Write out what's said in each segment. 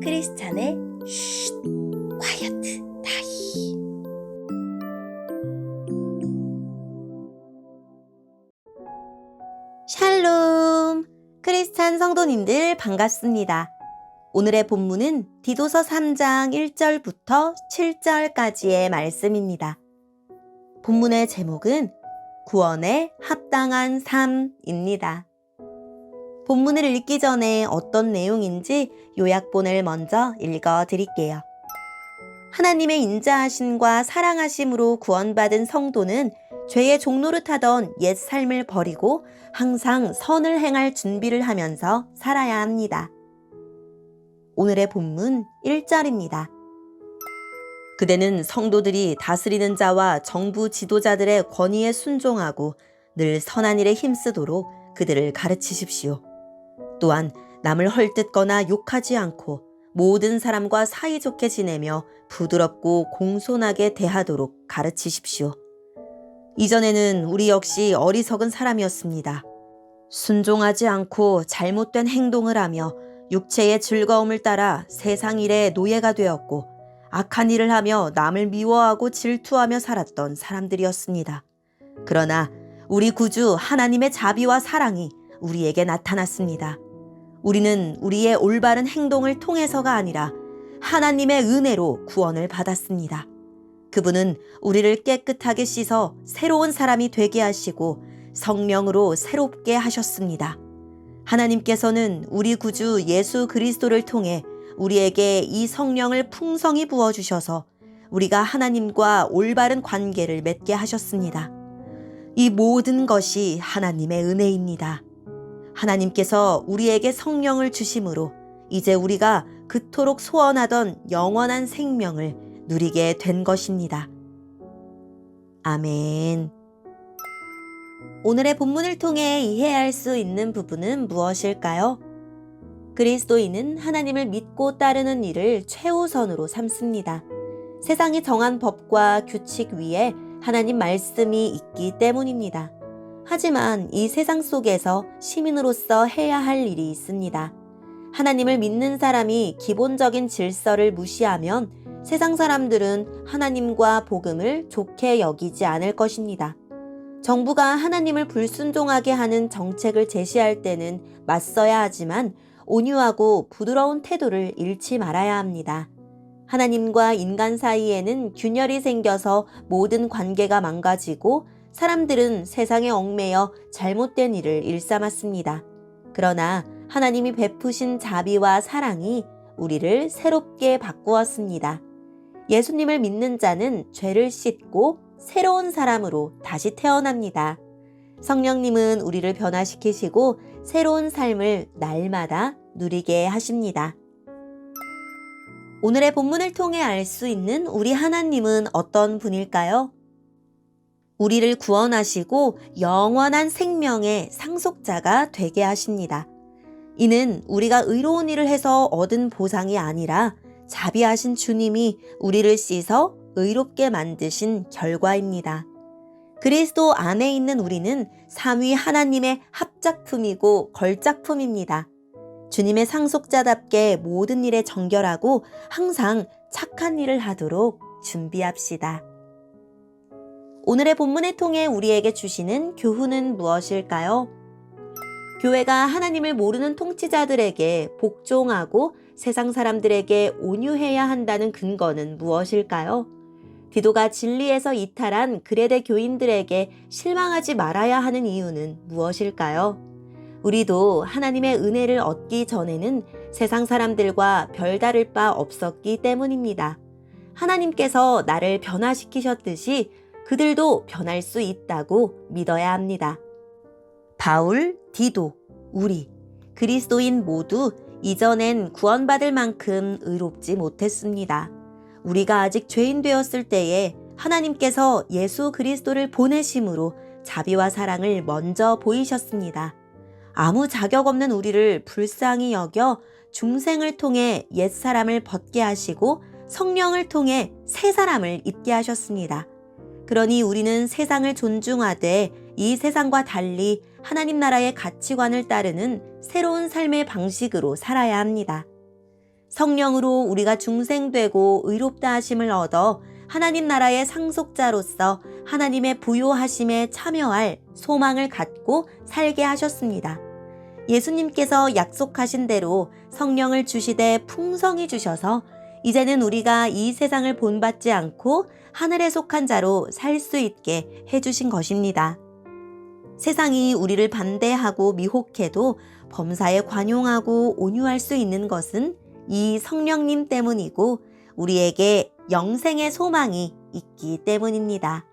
크리스찬의 쉿, 콰이어트 타임. 샬롬! 크리스찬 성도님들 반갑습니다. 오늘의 본문은 디도서 3장 1절부터 7절까지의 말씀입니다. 본문의 제목은 구원에 합당한 삶입니다. 본문을 읽기 전에 어떤 내용인지 요약본을 먼저 읽어드릴게요. 하나님의 인자하심과 사랑하심으로 구원받은 성도는 죄의 종노릇하던 옛 삶을 버리고 항상 선을 행할 준비를 하면서 살아야 합니다. 오늘의 본문 1절입니다. 그대는 성도들이 다스리는 자와 정부 지도자들의 권위에 순종하고 늘 선한 일에 힘쓰도록 그들을 가르치십시오. 또한 남을 헐뜯거나 욕하지 않고 모든 사람과 사이좋게 지내며 부드럽고 공손하게 대하도록 가르치십시오. 이전에는 우리 역시 어리석은 사람이었습니다. 순종하지 않고 잘못된 행동을 하며 육체의 즐거움을 따라 세상 일의 노예가 되었고 악한 일을 하며 남을 미워하고 질투하며 살았던 사람들이었습니다. 그러나 우리 구주 하나님의 자비와 사랑이 우리에게 나타났습니다. 우리는 우리의 올바른 행동을 통해서가 아니라 하나님의 은혜로 구원을 받았습니다. 그분은 우리를 깨끗하게 씻어 새로운 사람이 되게 하시고 성령으로 새롭게 하셨습니다. 하나님께서는 우리 구주 예수 그리스도를 통해 우리에게 이 성령을 풍성히 부어주셔서 우리가 하나님과 올바른 관계를 맺게 하셨습니다. 이 모든 것이 하나님의 은혜입니다. 하나님께서 우리에게 성령을 주심으로 이제 우리가 그토록 소원하던 영원한 생명을 누리게 된 것입니다. 아멘. 오늘의 본문을 통해 이해할 수 있는 부분은 무엇일까요? 그리스도인은 하나님을 믿고 따르는 일을 최우선으로 삼습니다. 세상이 정한 법과 규칙 위에 하나님 말씀이 있기 때문입니다. 하지만 이 세상 속에서 시민으로서 해야 할 일이 있습니다. 하나님을 믿는 사람이 기본적인 질서를 무시하면 세상 사람들은 하나님과 복음을 좋게 여기지 않을 것입니다. 정부가 하나님을 불순종하게 하는 정책을 제시할 때는 맞서야 하지만 온유하고 부드러운 태도를 잃지 말아야 합니다. 하나님과 인간 사이에는 균열이 생겨서 모든 관계가 망가지고 사람들은 세상에 얽매여 잘못된 일을 일삼았습니다. 그러나 하나님이 베푸신 자비와 사랑이 우리를 새롭게 바꾸었습니다. 예수님을 믿는 자는 죄를 씻고 새로운 사람으로 다시 태어납니다. 성령님은 우리를 변화시키시고 새로운 삶을 날마다 누리게 하십니다. 오늘의 본문을 통해 알 수 있는 우리 하나님은 어떤 분일까요? 우리를 구원하시고 영원한 생명의 상속자가 되게 하십니다. 이는 우리가 의로운 일을 해서 얻은 보상이 아니라 자비하신 주님이 우리를 씻어 의롭게 만드신 결과입니다. 그리스도 안에 있는 우리는 삼위 하나님의 합작품이고 걸작품입니다. 주님의 상속자답게 모든 일에 정결하고 항상 착한 일을 하도록 준비합시다. 오늘의 본문을 통해 우리에게 주시는 교훈은 무엇일까요? 교회가 하나님을 모르는 통치자들에게 복종하고 세상 사람들에게 온유해야 한다는 근거는 무엇일까요? 디도가 진리에서 이탈한 그레데 교인들에게 실망하지 말아야 하는 이유는 무엇일까요? 우리도 하나님의 은혜를 얻기 전에는 세상 사람들과 별다를 바 없었기 때문입니다. 하나님께서 나를 변화시키셨듯이 그들도 변할 수 있다고 믿어야 합니다. 바울, 디도, 우리, 그리스도인 모두 이전엔 구원받을 만큼 의롭지 못했습니다. 우리가 아직 죄인 되었을 때에 하나님께서 예수 그리스도를 보내심으로 자비와 사랑을 먼저 보이셨습니다. 아무 자격 없는 우리를 불쌍히 여겨 중생을 통해 옛사람을 벗게 하시고 성령을 통해 새 사람을 입게 하셨습니다. 그러니 우리는 세상을 존중하되 이 세상과 달리 하나님 나라의 가치관을 따르는 새로운 삶의 방식으로 살아야 합니다. 성령으로 우리가 중생되고 의롭다 하심을 얻어 하나님 나라의 상속자로서 하나님의 부요하심에 참여할 소망을 갖고 살게 하셨습니다. 예수님께서 약속하신 대로 성령을 주시되 풍성히 주셔서 이제는 우리가 이 세상을 본받지 않고 하늘에 속한 자로 살 수 있게 해주신 것입니다. 세상이 우리를 반대하고 미혹해도 범사에 관용하고 온유할 수 있는 것은 이 성령님 때문이고 우리에게 영생의 소망이 있기 때문입니다.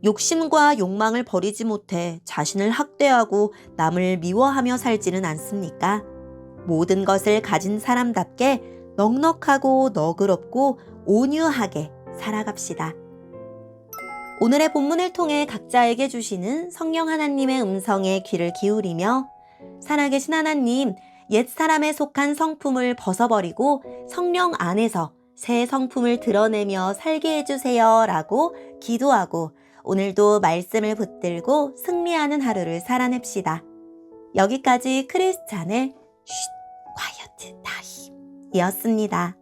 욕심과 욕망을 버리지 못해 자신을 학대하고 남을 미워하며 살지는 않습니까? 모든 것을 가진 사람답게 넉넉하고 너그럽고 온유하게 살아갑시다. 오늘의 본문을 통해 각자에게 주시는 성령 하나님의 음성에 귀를 기울이며 살아계신 하나님, 옛사람에 속한 성품을 벗어버리고 성령 안에서 새 성품을 드러내며 살게 해주세요 라고 기도하고 오늘도 말씀을 붙들고 승리하는 하루를 살아냅시다. 여기까지 크리스찬의 쉿, 콰이어트 타임 이었습니다.